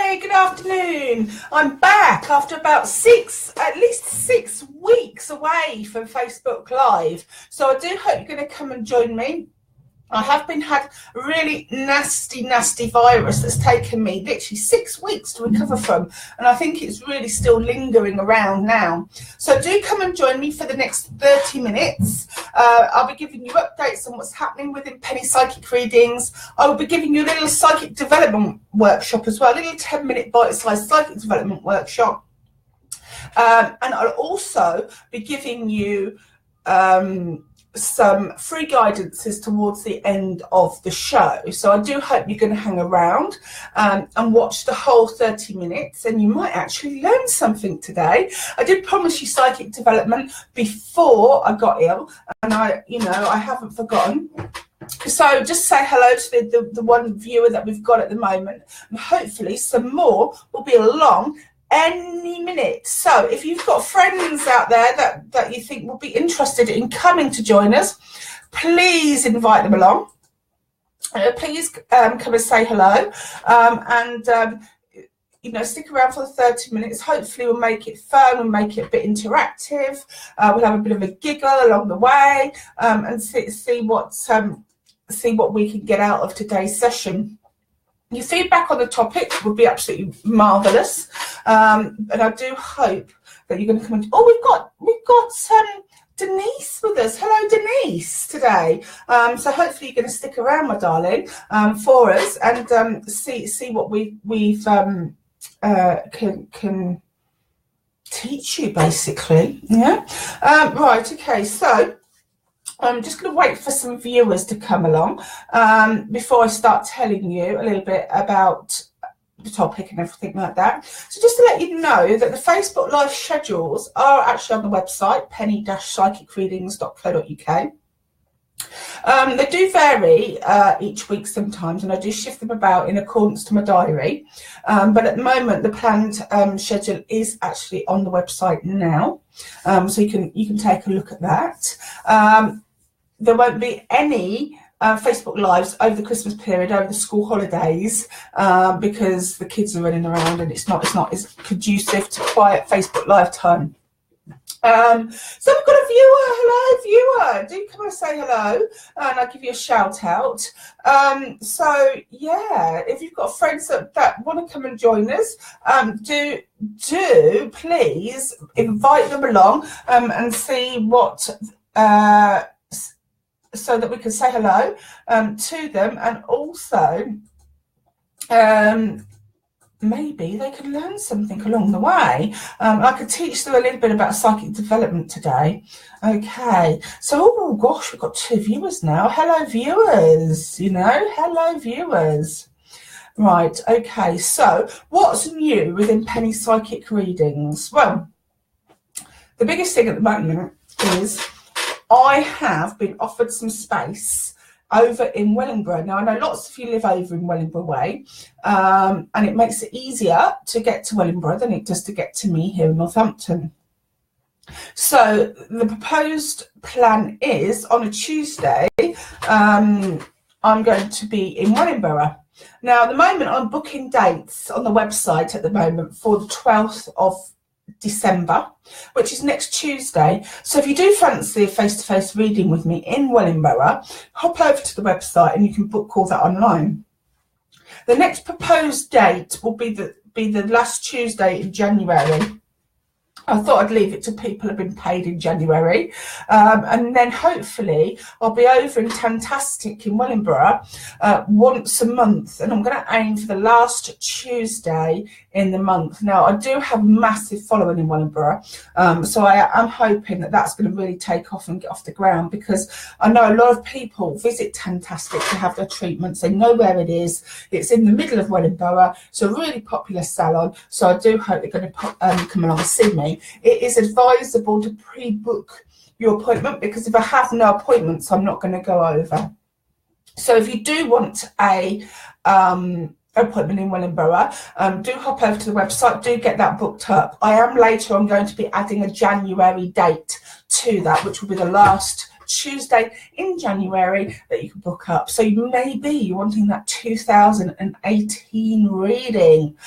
Hey, good afternoon. I'm back after about at least 6 weeks away from Facebook Live. So I do hope you're going to come and join me. I have had a really nasty virus that's taken me literally 6 weeks to recover from, and I think it's really still lingering around now. So do come and join me for the next 30 minutes. I'll be giving you updates on what's happening within Penny Psychic Readings. I will be giving you a little psychic development workshop as well, a little 10-minute bite-sized psychic development workshop. And I'll also be giving you some free guidances towards the end of the show. So I do hope you're going to hang around and watch the whole 30 minutes, and you might actually learn something today. I did promise you psychic development before I got ill, and I haven't forgotten. So just say hello to the one viewer that we've got at the moment, and hopefully some more will be along any minute. So if you've got friends out there that you think will be interested in coming to join us, please invite them along. Please come and say hello, and stick around for the 30 minutes. Hopefully we'll make it fun, we'll make it a bit interactive, we'll have a bit of a giggle along the way, and see what we can get out of today's session. Your feedback on the topic would be absolutely marvellous, and I do hope that you're going to come in. Oh, we've got Denise with us. Hello, Denise, today. So hopefully you're going to stick around, my darling, for us, and see what we've can teach you, basically. Yeah. Right. Okay. So I'm just going to wait for some viewers to come along before I start telling you a little bit about the topic and everything like that. So just to let you know that the Facebook Live schedules are actually on the website, penny-psychicreadings.co.uk. They do vary each week sometimes, and I do shift them about in accordance to my diary. But at the moment, the planned schedule is actually on the website now, so you can take a look at that. There won't be any Facebook Lives over the Christmas period, over the school holidays, because the kids are running around and it's not as conducive to quiet Facebook Live time. So I've got a viewer. Hello, viewer. Do come and say hello, and I'll give you a shout out. So yeah, if you've got friends that want to come and join us, do please invite them along and see what. So that we can say hello to them, and also maybe they can learn something along the way. I could teach them a little bit about psychic development today. Okay, so oh gosh, we've got 2 viewers now. Hello, viewers. Hello, viewers. Right. Okay. So what's new within Penny Psychic Readings? Well, the biggest thing at the moment is I have been offered some space over in Wellingborough. Now, I know lots of you live over in Wellingborough Way, and it makes it easier to get to Wellingborough than it does to get to me here in Northampton. So the proposed plan is on a Tuesday, I'm going to be in Wellingborough. Now, at the moment, I'm booking dates on the website at the moment for the 12th of December, which is next Tuesday. So if you do fancy a face-to-face reading with me in Wellingborough, hop over to the website and you can book all that online. The next proposed date will be the last Tuesday in January. I thought I'd leave it to people who've been paid in January. And then hopefully I'll be over in Tantastic in Wellingborough once a month. And I'm going to aim for the last Tuesday in the month. Now, I do have a massive following in Wellingborough. So I am hoping that that's going to really take off and get off the ground, because I know a lot of people visit Tantastic to have their treatments. They know where it is. It's in the middle of Wellingborough. It's a really popular salon. So I do hope they're going to come along and see me. It is advisable to pre-book your appointment, because if I have no appointments, I'm not going to go over. So if you do want a appointment in Wellingborough, do hop over to the website, do get that booked up. I am later on going to be adding a January date to that, which will be the last Tuesday in January that you can book up. So you may be wanting that 2018 reading.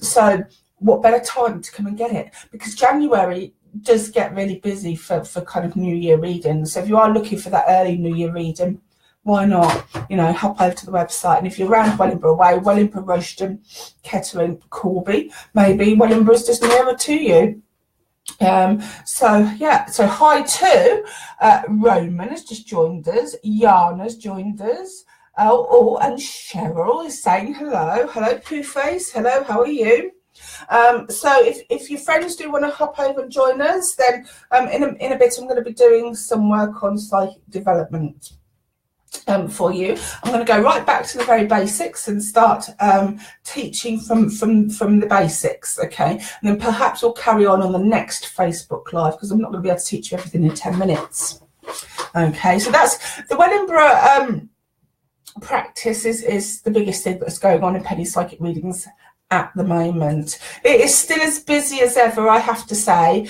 So what better time to come and get it? Because January does get really busy for kind of New Year readings. So if you are looking for that early New Year reading, why not, hop over to the website. And if you're around Wellingborough way, Wellingborough, Rushden, Kettering, Corby, maybe Wellingborough is just nearer to you. So hi to Roman has just joined us, Yana's joined us, and Cheryl is saying hello Pooh Face, hello, how are you? So if your friends do want to hop over and join us, then in a bit I'm going to be doing some work on psychic development for you. I'm going to go right back to the very basics and start teaching from the basics, okay? And then perhaps we'll carry on the next Facebook Live, because I'm not going to be able to teach you everything in 10 minutes. Okay, so that's the Wellingborough practice is the biggest thing that's going on in penny psychic readings at the moment. It is still as busy as ever, I have to say.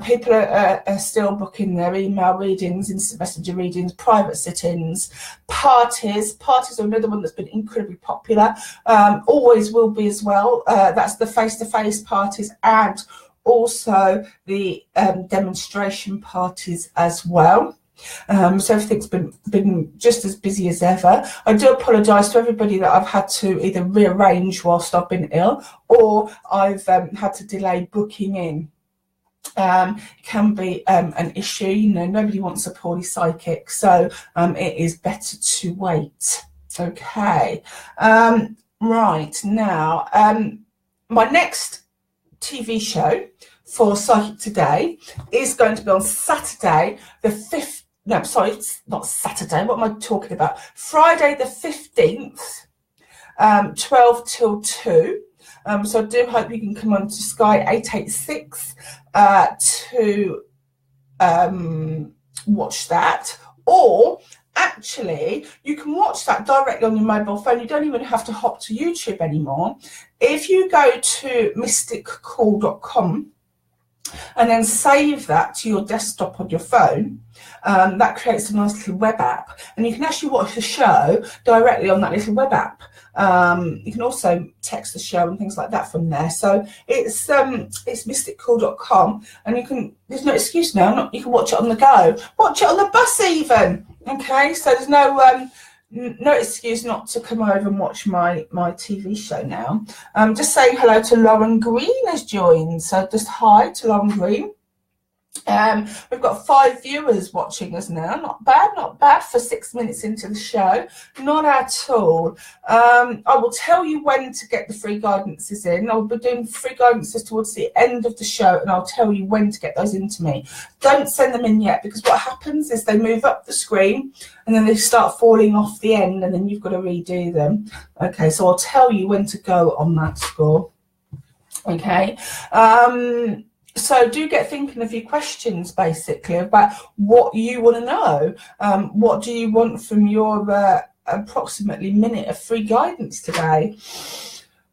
People are still booking their email readings, instant messenger readings, private sit-ins, parties. Parties are another one that's been incredibly popular. Always will be as well. That's the face-to-face parties and also the demonstration parties as well. So everything's been just as busy as ever. I do apologise to everybody that I've had to either rearrange whilst I've been ill, or I've had to delay booking in. It can be an issue, nobody wants a poorly psychic, so it is better to wait. Okay, right now, my next TV show for Psychic Today is going to be on Saturday the 5th. No, sorry, it's not Saturday. What am I talking about? Friday the 15th, 12 till 2. So I do hope you can come on to Sky 886 to watch that. Or actually, you can watch that directly on your mobile phone. You don't even have to hop to YouTube anymore. If you go to mysticcall.com and then save that to your desktop on your phone, that creates a nice little web app, and you can actually watch the show directly on that little web app. You can also text the show and things like that from there. So it's mysticcall.com, and there's no excuse now, you can watch it on the go, watch it on the bus even. Okay, so there's no excuse not to come over and watch my TV show now. Just saying hello to Lauren Green has joined. So just hi to Lauren Green. We've got 5 viewers watching us now. Not bad for 6 minutes into the show. Not at all. I will tell you when to get the free guidances in. I'll be doing free guidances towards the end of the show, and I'll tell you when to get those into me. Don't send them in yet, because what happens is they move up the screen and then they start falling off the end, and then you've got to redo them. Okay, so I'll tell you when to go on that score. Okay. So do get thinking of your questions, basically, about what you want to know. What do you want from your approximately minute of free guidance today?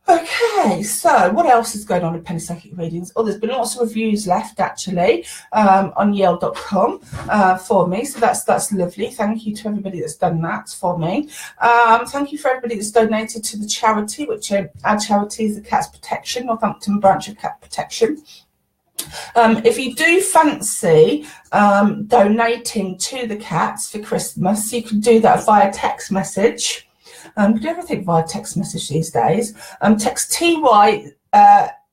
Okay, so what else is going on in penny psychic readings? Oh, there's been lots of reviews left, actually, on Yale.com for me. So that's lovely. Thank you to everybody that's done that for me. Thank you for everybody that's donated to the charity, which our charity is the Cats Protection, Northampton branch of Cat Protection. If you do fancy donating to the cats for Christmas, you can do that via text message. We do everything via text message these days. Text TY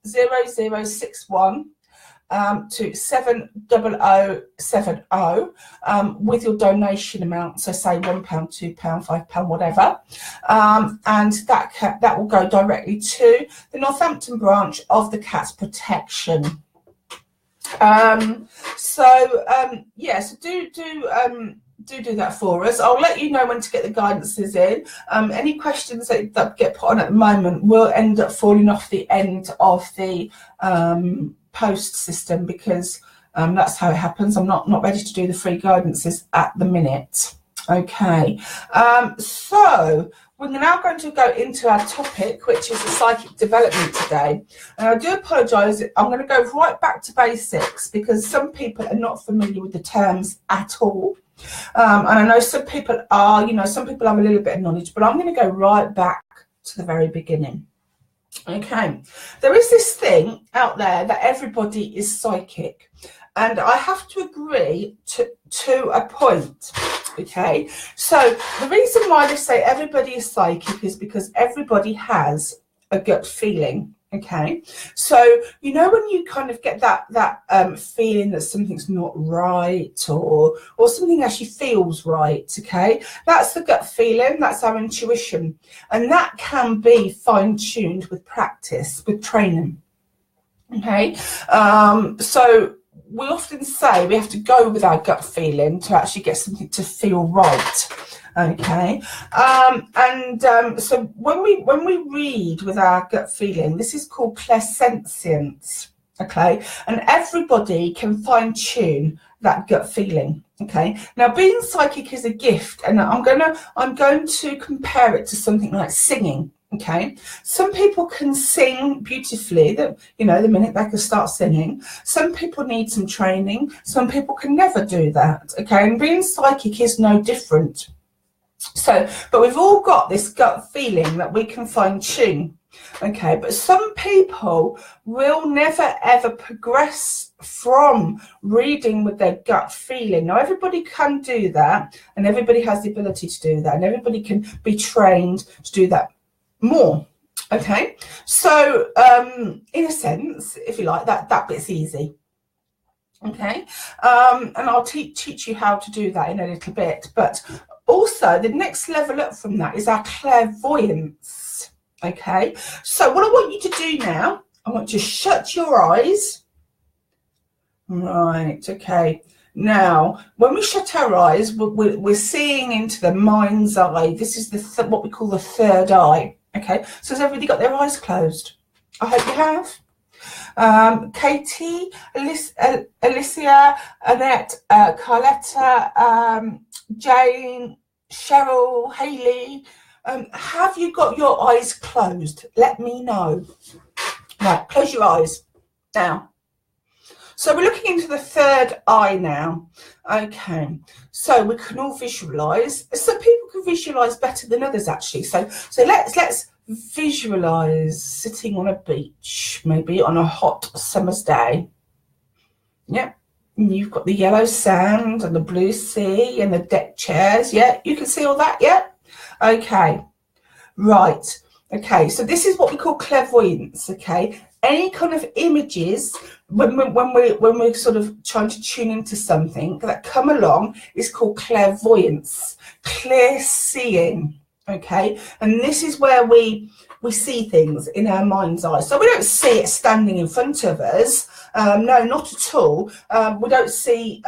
0061 to 70070 with your donation amount, so say £1, £2, £5, whatever, and that will go directly to the Northampton branch of the Cats Protection. So do that for us. I'll let you know when to get the guidances in. Any questions that get put on at the moment will end up falling off the end of the post system, because that's how it happens. I'm not ready to do the free guidances at the minute. Okay, so we're now going to go into our topic, which is the psychic development today. And I do apologise, I'm going to go right back to basics because some people are not familiar with the terms at all. And I know some people are, some people have a little bit of knowledge, but I'm going to go right back to the very beginning. Okay, there is this thing out there that everybody is psychic, and I have to agree to a point. Okay, so the reason why they say everybody is psychic is because everybody has a gut feeling. Okay, so when you kind of get that feeling that something's not right or something actually feels right, okay, that's the gut feeling, that's our intuition, and that can be fine-tuned with practice, with training. Okay, so we often say we have to go with our gut feeling to actually get something to feel right. Okay, so when we read with our gut feeling, this is called clairsentience. Okay, and everybody can fine tune that gut feeling. Okay, now being psychic is a gift, and I'm going to compare it to something like singing. Okay, some people can sing beautifully, the minute they can start singing. Some people need some training. Some people can never do that. Okay, and being psychic is no different. So, but we've all got this gut feeling that we can fine tune. Okay, but some people will never ever progress from reading with their gut feeling. Now, everybody can do that, and everybody has the ability to do that, and everybody can be trained to do that more. Okay, so in a sense, if you like, that bit's easy. Okay, and I'll teach you how to do that in a little bit. But also, the next level up from that is our clairvoyance. Okay, so what I want you to do now, I want you to shut your eyes. Right, okay. Now, when we shut our eyes, we're seeing into the mind's eye. This is what we call the third eye. Okay, so has everybody got their eyes closed? I hope you have. Katie, Alicia, Annette, Carletta, Jane, Cheryl, Hayley, have you got your eyes closed? Let me know. Right, close your eyes now. So we're looking into the third eye now. Okay, so we can all visualize. Some people can visualize better than others, actually. So let's visualize sitting on a beach, maybe on a hot summer's day. Yep. You've got the yellow sand and the blue sea and the deck chairs. Yeah, you can see all that. Yeah. Okay. Right. Okay. So this is what we call clairvoyance. Okay. Any kind of images when we're sort of trying to tune into something that come along is called clairvoyance, clear seeing. Okay, and this is where we see things in our mind's eye. So we don't see it standing in front of us. No, not at all. We don't see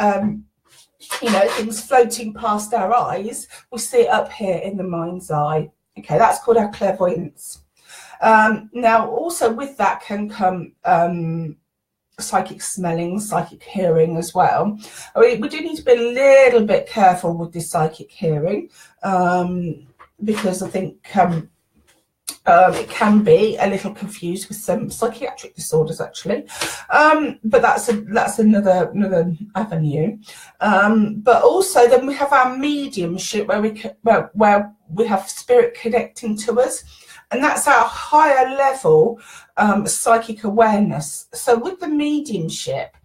things floating past our eyes. We see it up here in the mind's eye. Okay, that's called our clairvoyance. Now, also with that can come psychic smelling, psychic hearing as well. We do need to be a little bit careful with this psychic hearing because I think it can be a little confused with some psychiatric disorders, actually. But that's another avenue. But also, then we have our mediumship, where we have spirit connecting to us, and that's our higher level psychic awareness. So with the mediumship,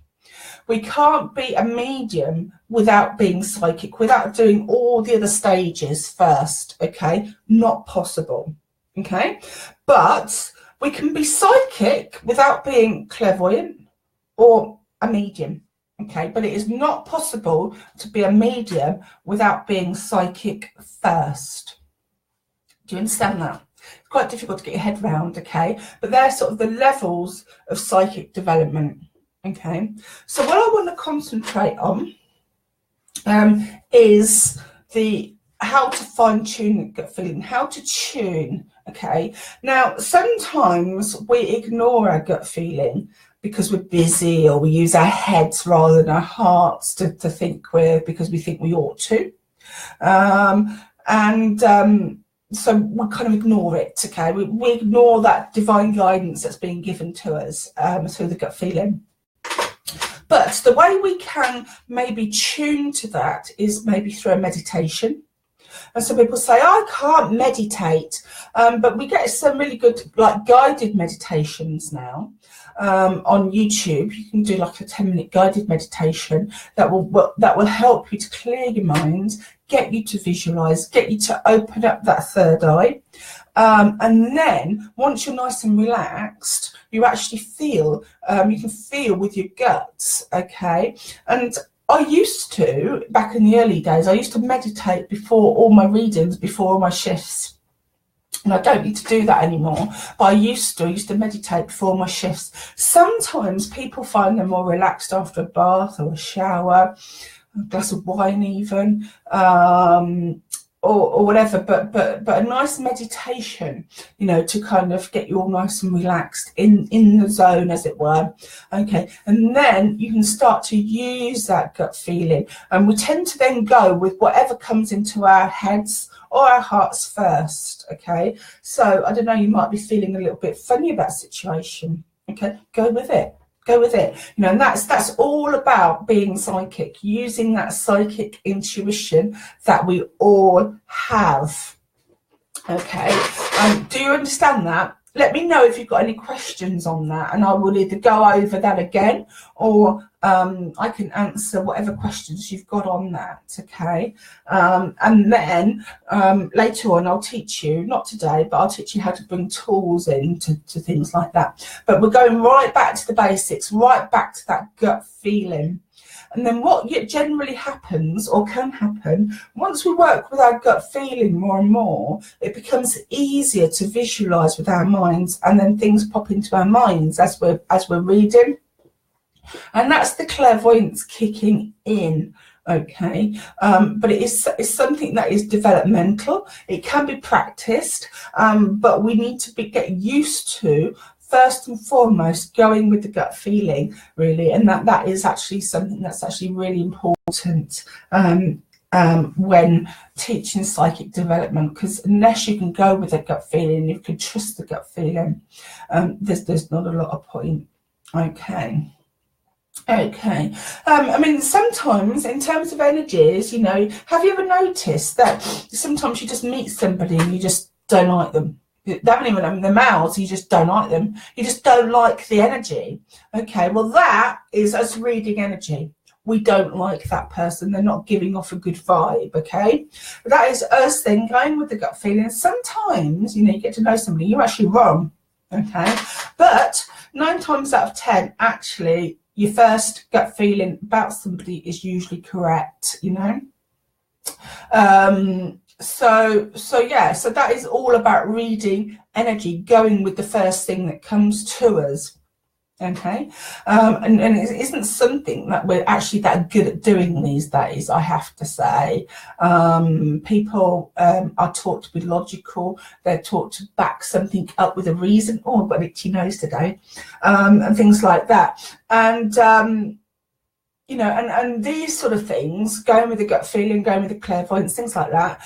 we can't be a medium without being psychic, without doing all the other stages first. Okay, not possible. Okay, but we can be psychic without being clairvoyant or a medium. Okay, but it is not possible to be a medium without being psychic first. Do you understand that? It's quite difficult to get your head around, okay? But they're sort of the levels of psychic development, okay? So what I want to concentrate on is how to fine-tune gut feeling, how to tune, okay? Now, sometimes we ignore our gut feeling because we're busy, or we use our heads rather than our hearts to think because we think we ought to. so we kind of ignore it, okay? We ignore that divine guidance that's being given to us through the gut feeling. But the way we can maybe tune to that is maybe through a meditation. And some people say, I can't meditate, but we get some really good like guided meditations now on YouTube. You can do like a 10-minute guided meditation that will help you to clear your mind, get you to visualize, get you to open up that third eye. And then once you're nice and relaxed, you actually feel, you can feel with your guts, okay? And I used to, back in the early days, I used to meditate before all my readings, before all my shifts. And I don't need to do that anymore, but I used to meditate before my shifts. Sometimes people find them more relaxed after a bath or a shower, a glass of wine even, or whatever, but a nice meditation, you know, to kind of get you all nice and relaxed in the zone, as it were. Okay, and then you can start to use that gut feeling, and we tend to then go with whatever comes into our heads or our hearts first. Okay, so I don't know, you might be feeling a little bit funny about a situation. Okay, go with it. Go with it, you know, and that's all about being psychic, using that psychic intuition that we all have. Okay, do you understand that? Let me know if you've got any questions on that, and I will either go over that again, or I can answer whatever questions you've got on that. Okay, and then later on I'll teach you, not today, but I'll teach you how to bring tools in to things like that. But we're going right back to the basics, right back to that gut feeling. And then what generally happens, or can happen, once we work with our gut feeling more and more, it becomes easier to visualize with our minds, and then things pop into our minds as we're reading. And that's the clairvoyance kicking in. Okay, but it's something that is developmental. It can be practiced, but we need to get used to, first and foremost, going with the gut feeling, really, and that is actually something that's actually really important when teaching psychic development, because unless you can go with a gut feeling, you can trust the gut feeling, there's not a lot of point. Okay. I mean, sometimes in terms of energies, you know, have you ever noticed that sometimes you just meet somebody and you just don't like them? They haven't even opened their mouths, you just don't like them. You just don't like the energy. Okay, well, that is us reading energy. We don't like that person. They're not giving off a good vibe, okay? But that is us then going with the gut feeling. Sometimes, you know, you get to know somebody, you're actually wrong, okay? But 9 times out of 10, actually, your first gut feeling about somebody is usually correct, you know? So that is all about reading energy, going with the first thing that comes to us. Okay, and it isn't something that we're actually that good at doing these days, I have to say. People are taught to be logical. They're taught to back something up with a reason. Oh, I've got an itchy nose today, and things like that. And you know, and these sort of things, going with the gut feeling, going with the clairvoyance, things like that.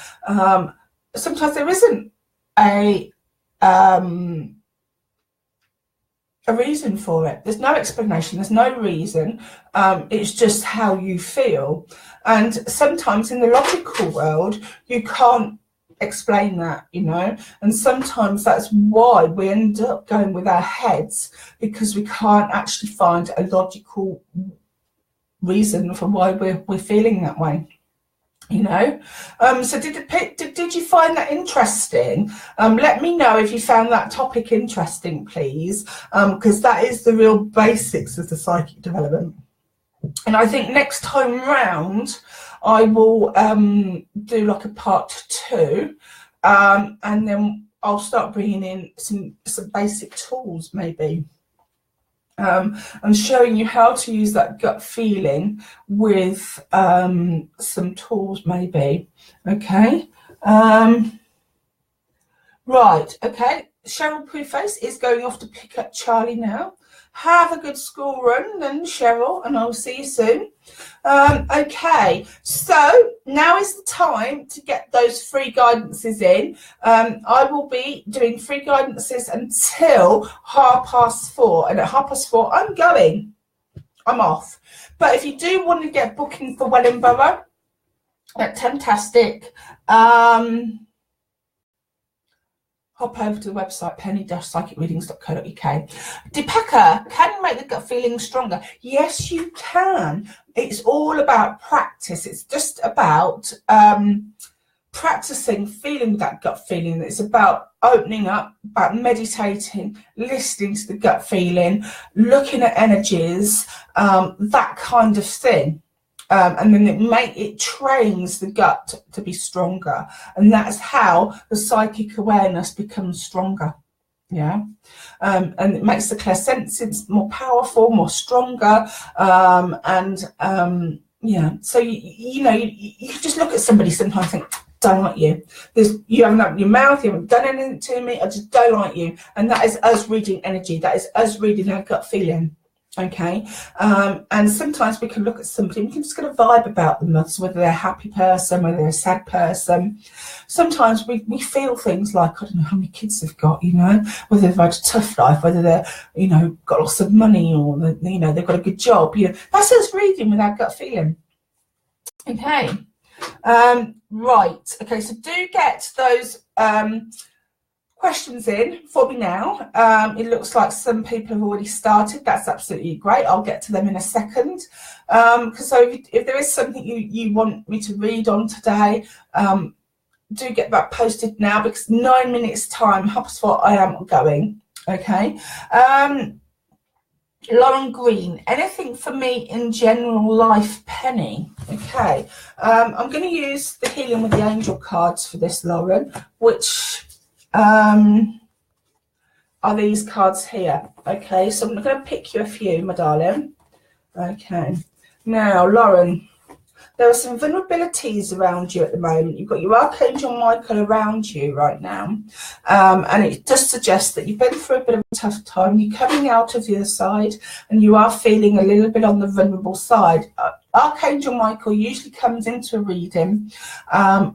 Sometimes there isn't a reason for it. There's no explanation. There's no reason. It's just how you feel. And sometimes in the logical world, you can't explain that, you know. And sometimes that's why we end up going with our heads, because we can't actually find a logical reason for why we're feeling that way. You know, so did you find that interesting? Let me know if you found that topic interesting, please, because that is the real basics of the psychic development. And I think next time round I will do like a part 2, and then I'll start bringing in some basic tools, maybe. And showing you how to use that gut feeling with some tools, maybe. Okay. Right. Okay. Cheryl Preface is going off to pick up Charlie now. Have a good school run then, Cheryl, and I'll see you soon. Okay, so now is the time to get those free guidances in. I will be doing free guidances until 4:30, and at 4:30 I'm off. But if you do want to get booking for Wellingborough, that's fantastic. Hop over to the website, penny-psychicreadings.co.uk. Deepaka, can you make the gut feeling stronger? Yes, you can. It's all about practice. It's just about practicing feeling that gut feeling. It's about opening up, about meditating, listening to the gut feeling, looking at energies, that kind of thing. And then it trains the gut to be stronger, and that's how the psychic awareness becomes stronger. Yeah, and it makes the clairsentience more powerful, more stronger, yeah. So you know, you can just look at somebody sometimes and think, don't like you. You haven't opened your mouth, you haven't done anything to me, I just don't like you. And that is us reading energy. That is us reading our gut feeling. Okay, and sometimes we can look at somebody and we can just get a vibe about them, whether they're a happy person, whether they're a sad person. Sometimes we feel things like, I don't know how many kids they've got, you know, whether they've had a tough life, whether they're, you know, got lots of money, or, you know, they've got a good job. You know, that's us reading with our gut feeling. Okay, right. Okay, so do get those questions in for me now. It looks like some people have already started. That's absolutely great. I'll get to them in a second. So if there is something you want me to read on today, do get that posted now, because 9 minutes time, HubSpot, I am going. Okay. Lauren Green, anything for me in general life, Penny? Okay. I'm going to use the Healing with the Angel cards for this, Lauren, which are these cards here. Okay, so I'm going to pick you a few, my darling. Okay, now Lauren, there are some vulnerabilities around you at the moment. You've got your Archangel Michael around you right now, and it does suggest that you've been through a bit of a tough time. You're coming out of the other side, and you are feeling a little bit on the vulnerable side. Archangel Michael usually comes into a reading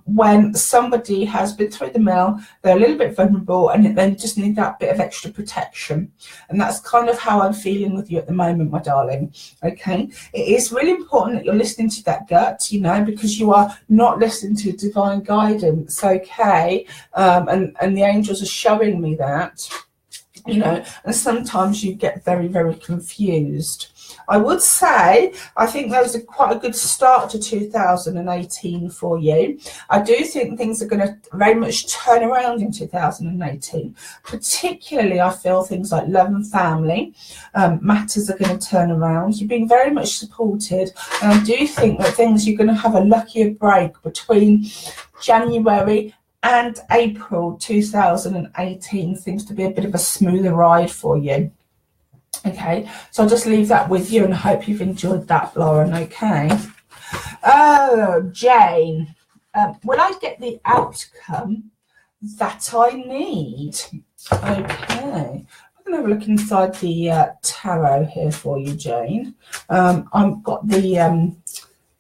when somebody has been through the mill, they're a little bit vulnerable, and then just need that bit of extra protection. And that's kind of how I'm feeling with you at the moment, my darling. Okay, it is really important that you're listening to that gut, you know, because you are not listening to divine guidance. Okay, and the angels are showing me that, you know, and sometimes you get very, very confused. I would say I think that was quite a good start to 2018 for you. I do think things are going to very much turn around in 2018. Particularly, I feel things like love and family matters are going to turn around. You're being very much supported, and I do think that you're going to have a luckier break between January and April 2018. Seems to be a bit of a smoother ride for you. Okay, so I'll just leave that with you and hope you've enjoyed that, Lauren. Okay. Oh, Jane, will I get the outcome that I need? Okay, I'm going to have a look inside the tarot here for you, Jane. I've got the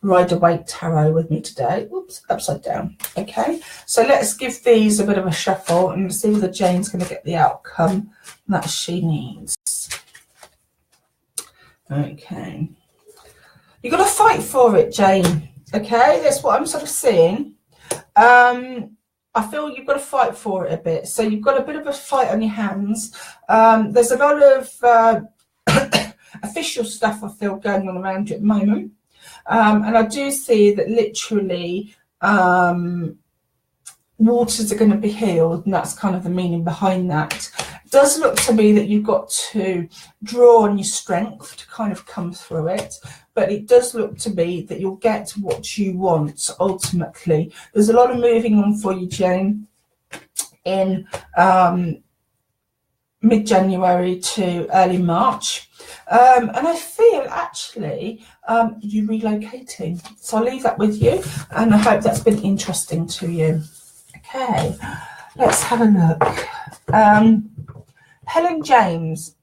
Rider-Waite tarot with me today. Oops, upside down. Okay, so let's give these a bit of a shuffle and see whether Jane's going to get the outcome that she needs. Okay, you've got to fight for it, Jane. Okay, that's what I'm sort of seeing. I feel you've got to fight for it a bit. So you've got a bit of a fight on your hands. There's a lot of official stuff I feel going on around you at the moment. And I do see that literally waters are going to be healed, and that's kind of the meaning behind that. It does look to me that you've got to draw on your strength to kind of come through it, but it does look to me that you'll get what you want ultimately. There's a lot of moving on for you, Jane, in mid-January to early March. And I feel actually you relocating. So I'll leave that with you, and I hope that's been interesting to you. Okay, Let's have a look. Helen James.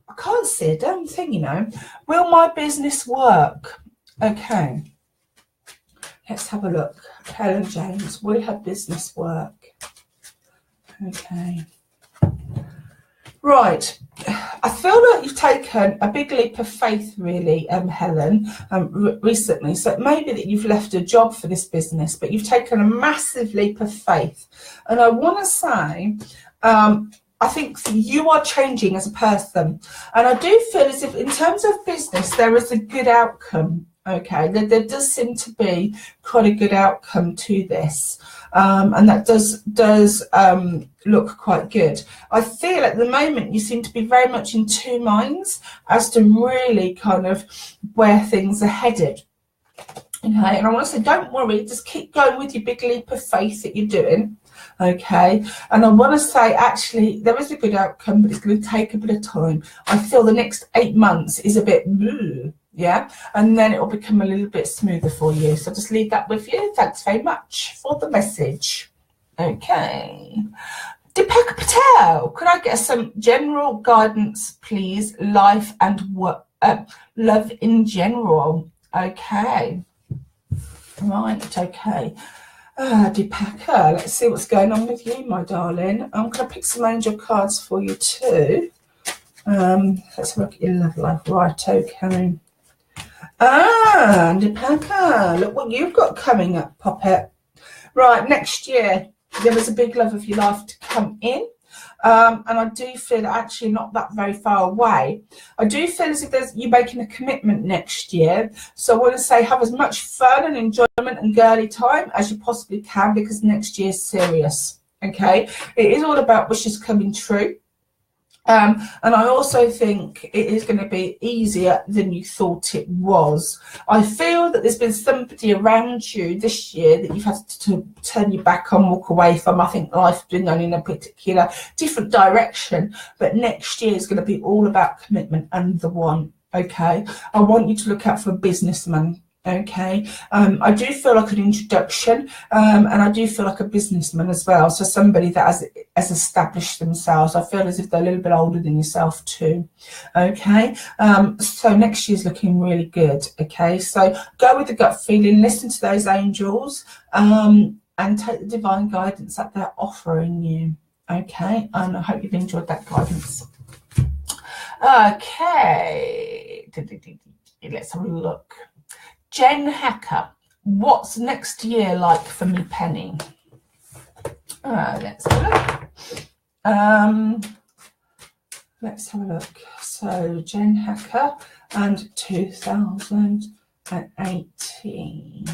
I can't see a damn thing, you know. Will my business work? Okay. Let's have a look. Helen James, will her business work? Okay. Right. I feel like you've taken a big leap of faith, really, Helen, recently. So it may be that you've left a job for this business, but you've taken a massive leap of faith. And I want to say, I think you are changing as a person. And I do feel as if in terms of business, there is a good outcome. Okay, there does seem to be quite a good outcome to this, and that does look quite good. I feel at the moment you seem to be very much in two minds as to really kind of where things are headed. Okay, and I want to say, don't worry, just keep going with your big leap of faith that you're doing. Okay, and I want to say, actually, there is a good outcome, but it's going to take a bit of time. I feel the next 8 months is a bit yeah, and then it will become a little bit smoother for you. So just leave that with you. Thanks very much for the message. Okay. Deepika Patel, could I get some general guidance, please? Life and work, love in general. Okay. Right, okay. Deepika, let's see what's going on with you, my darling. I'm going to pick some angel cards for you too. Let's look at your love life. Right, okay. Deepika, look what you've got coming up, Poppet. Right, next year, there is a big love of your life to come in. And I do feel actually not that very far away. I do feel as if you're making a commitment next year. So I want to say have as much fun and enjoyment and girly time as you possibly can, because next year's serious. Okay, it is all about wishes coming true. And I also think it is going to be easier than you thought it was. I feel that there's been somebody around you this year that you've had to turn your back on, walk away from. I think life's been going in a particular different direction, but next year is going to be all about commitment and the one. Okay, I want you to look out for a businessman. Okay, I do feel like an introduction, and I do feel like a businessman as well. So somebody that has established themselves. I feel as if they're a little bit older than yourself too. Okay, so next year's looking really good. Okay, so go with the gut feeling, listen to those angels, and take the divine guidance that they're offering you. Okay, and I hope you've enjoyed that guidance. Okay, let's have a look. Jen Hacker, what's next year like for me, Penny? Let's have a look. Let's have a look. So Jen Hacker and 2018.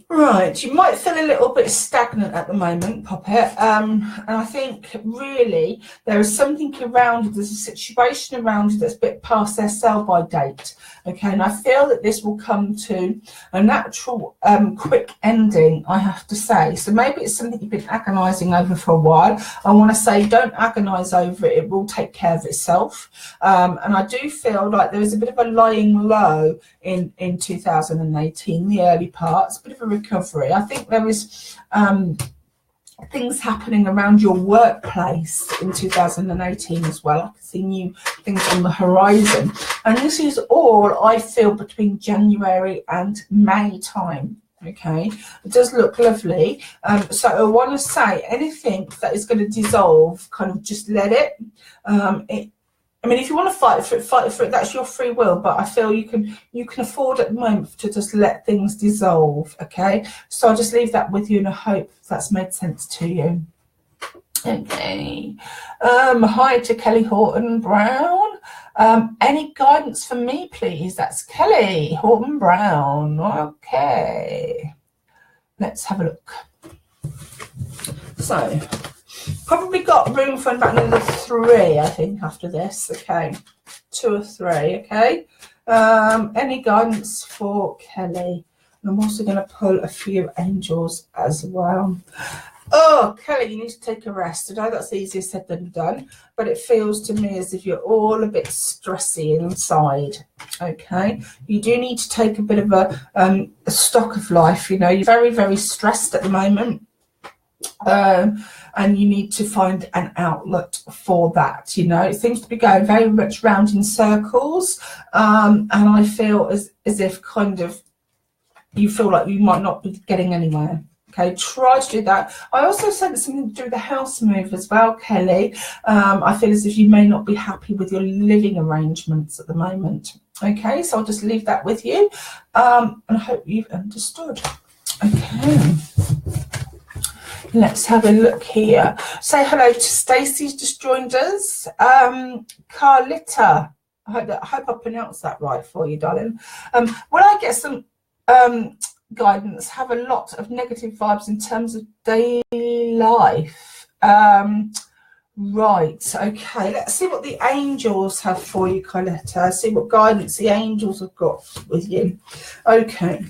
Right, you might feel a little bit stagnant at the moment, Poppet, and I think really there is something around you, there's a situation around you that's a bit past their sell-by date, okay, and I feel that this will come to a natural, quick ending, I have to say. So maybe it's something you've been agonising over for a while. I want to say don't agonise over it, it will take care of itself, and I do feel like there is a bit of a lying low in 2018, the early parts, a bit of a recovery. I think there is things happening around your workplace in 2018 as well. I can see new things on the horizon, and this is all I feel between January and May time. Okay, it does look lovely. So I want to say anything that is going to dissolve, kind of just let it. I mean, if you want to fight for it, that's your free will. But I feel you can afford at the moment to just let things dissolve. Okay, so I'll just leave that with you, and I hope that's made sense to you. Okay. Hi to Kelly Horton Brown. Any guidance for me, please? That's Kelly Horton Brown. Okay. Let's have a look. So. Probably got room for about another 3, I think, after this. Okay, 2 or 3. Okay. Any guidance for Kelly? And I'm also going to pull a few angels as well. Oh, Kelly, you need to take a rest. I know that's easier said than done, but it feels to me as if you're all a bit stressy inside. Okay, you do need to take a bit of a stock of life. You know, you're very, very stressed at the moment. and you need to find an outlet for that. You know, it seems to be going very much round in circles, and I feel as if kind of you feel like you might not be getting anywhere. Okay, try to do that. I also sense something to do with the house move as well, Kelly. I feel as if you may not be happy with your living arrangements at the moment. Okay, so I'll just leave that with you, and I hope you've understood. Okay. Let's have a look here. Say hello to Stacey's just joined us. Carlita, I hope I pronounced that right for you, darling. When I get some guidance, have a lot of negative vibes in terms of daily life. Right, okay, let's see what the angels have for you, Carlita. See what guidance the angels have got with you. Okay.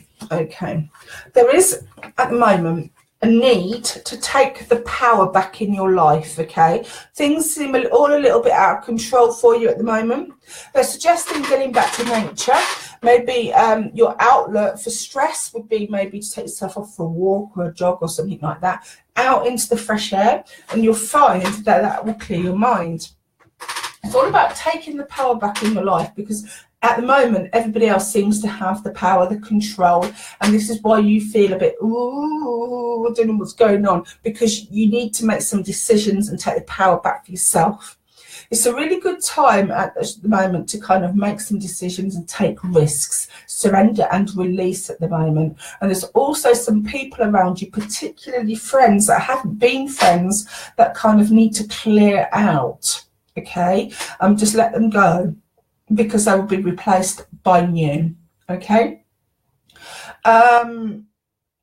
There is, at the moment, a need to take the power back in your life, okay? Things seem all a little bit out of control for you at the moment. They're suggesting getting back to nature. Maybe your outlet for stress would be maybe to take yourself off for a walk or a jog or something like that, out into the fresh air, and you'll find that that will clear your mind. It's all about taking the power back in your life, because at the moment, everybody else seems to have the power, the control, and this is why you feel a bit, ooh, I don't know what's going on, because you need to make some decisions and take the power back for yourself. It's a really good time at the moment to kind of make some decisions and take risks, surrender and release at the moment. And there's also some people around you, particularly friends that haven't been friends, that kind of need to clear out, okay? Just let them go, because they will be replaced by new, okay?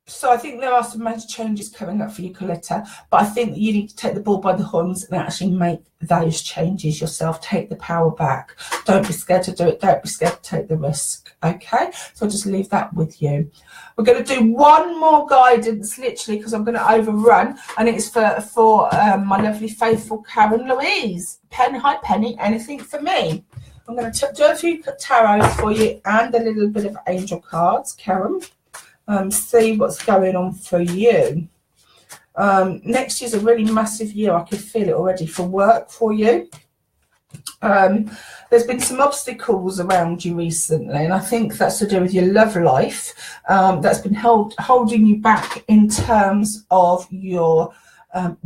So I think there are some major changes coming up for you, Coletta, but I think that you need to take the bull by the horns and actually make those changes yourself. Take the power back. Don't be scared to do it. Don't be scared to take the risk, okay? So I'll just leave that with you. We're going to do one more guidance, literally, because I'm going to overrun, and it's for my lovely, faithful Karen Louise. Hi, Penny. Anything for me? I'm going to do a few tarots for you and a little bit of angel cards, Karen. See what's going on for you. Next year's a really massive year. I can feel it already for work for you. There's been some obstacles around you recently, and I think that's to do with your love life. That's been holding you back in terms of your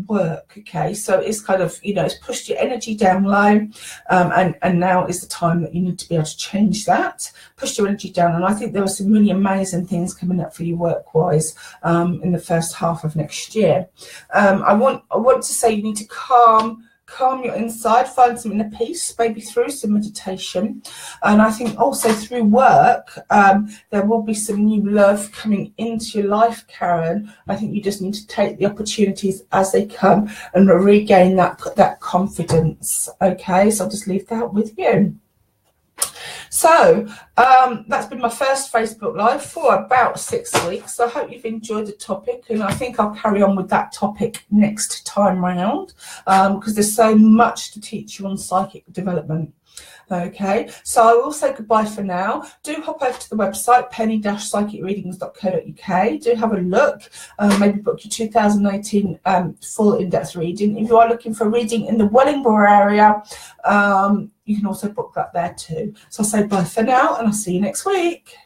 work, okay? So it's kind of, you know, it's pushed your energy down low, and now is the time that you need to be able to change that, push your energy down. And I think there are some really amazing things coming up for you work-wise in the first half of next year. I want to say you need to calm your inside, find some inner peace, maybe through some meditation. And I think also through work, there will be some new love coming into your life, Karen. I think you just need to take the opportunities as they come and regain that confidence. Okay, so I'll just leave that with you. So that's been my first Facebook Live for about 6 weeks. So I hope you've enjoyed the topic, and I think I'll carry on with that topic next time round, because there's so much to teach you on psychic development. Okay, so I will say goodbye for now. Do hop over to the website, penny-psychicreadings.co.uk. Do have a look. Maybe book your 2018 full in-depth reading. If you are looking for a reading in the Wellingborough area, you can also book that there too. So I'll say bye for now, and I'll see you next week.